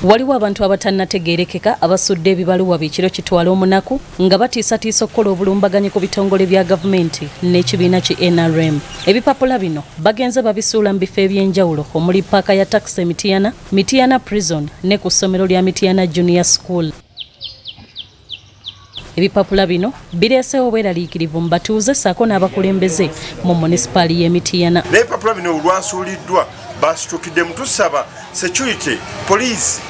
Waliwo abantu abatannategeerekeka abasudde ebibaluwa bikiro kitwala omunaku nga batiisatiisa okukola obulumbaganyi ku bitongole bya gavumenti n'ekibiina ki NRM. Ebipapula bino bagenze babisuula mu bifo eby'enjawulo omuli paaka ya taxi Mityana, Mityana prison ne ku ssomero lya Mityana Junior School. Ebipapula bino bireesewo obweraliikirivu mu batuuze ssaako n'abakulembeze mu munisipaali y'e Mityana. N'ebipapula bino olwasuuliddwa basitukidde mutusaba security, poliisi,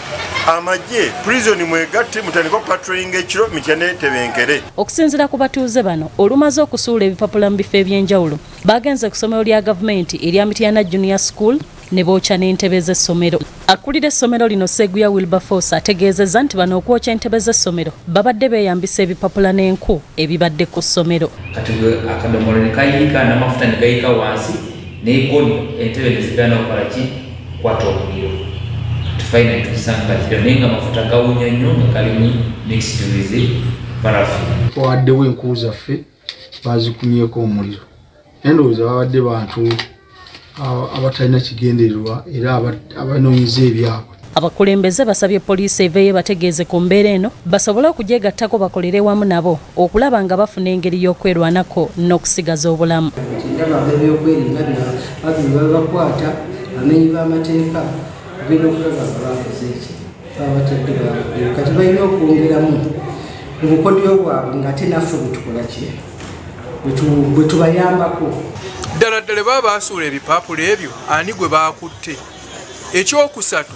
amagye, prison mwegatte mutandika patrolling ekiro Mityana tebenkere. Okusinziira ku batuuze bano, olumaze okusuula ebipapula mu bifo eby'enjawulo, bagenze ku ssomero lya gavumenti erya Mityana Junior School ne bookya n'entebe z'essomero. Akulira essomero lino Seguya Wilberforce ategeezezza nti bano okwokya entebe z'essomero babadde beeyambisa ebipapula n'enku ebibadde ku ssomero. Kati akadomola ne kayiika n'amafuta ne gayiika wansi n'eggoni entebe ne zigana okukola ki kwata omuliro. Tufayina tuzisanga kiro naye nga amafuta gawunya nnyo nga kalimu mixed with paraffin. Wawaddewo enku zaffe bazikumyeko omuliro. Endowooza babadde bantu abatalina kigendererwa era abanoonyeza ebyabwe. Abakulembeze basabye poliisi eveeyo bategeeze ku mbeera eno basobole okugyegattako bakolere wamu nabo okulaba nga bafuna engeri y'okwerwanako n'okusigaza obulamu. Ndaba ebyokwerinda bakwata amenyi b'amateeka bagenda okulaba nga bakoze eki babatadde baabwe kati balina okwongeramu obukodyo bwabwe ng'ate naffe bwetukola ki bwe tubayambako. Ddala ddala baba basuula ebipapula ebyo ani gwe baakutte. Ekyokusatu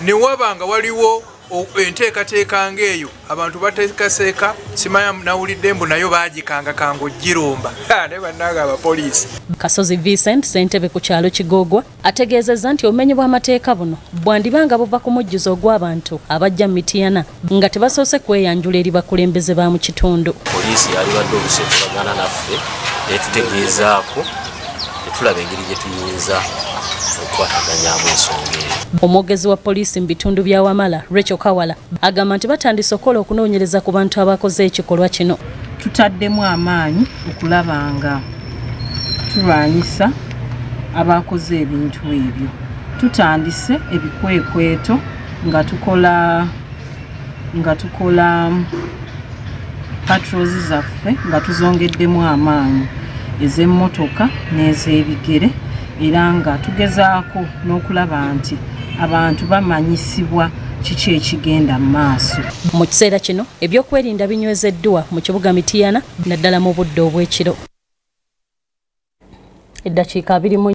ne wabanga waliwo enteekateeka ng'eyo abantu bateekaseeka simanya nawulidde mbu nayo baagikanga kango giromba ne bannaaga abapoliisi. Kasozi Vincent ssentebe ku kyalo Kigoogwa ategeezezza nti obumenyi bw'amateeka buno bwandibanga buva ku mujjuzo ogw'abantu abajja Mityana nga tebasoose kweyanjula eri bakulembeze ba mu kitundu. Poliisi yalibadde obuseetulagana naffe netutegeezaako netulaba engeri gye tuyinza okukwataganyaamu ensonga eyo. Omwogezi wa poliisi mu bitundu bya Wamala Rachel Kawala agamba nti batandise okukola okunoonyereza ku bantu abakoze ekikolwa kino. Tutaddemu amaanyi okulaba nga tulwanyisa abakoze ebintu ebyo. Tutandise ebikwekweto nga tukola patrols zaffe nga tuzongeddemu amaanyi ez'emmotoka n'ez'ebigere era nga tugezaako n'okulaba nti abantu bamanyisibwa kiki ekigenda mu maaso. Mu kiseera kino ebyokwerinda binywezeddwa mu kibuga Mityana naddala mu budde obw'ekiro. Eddakiika 20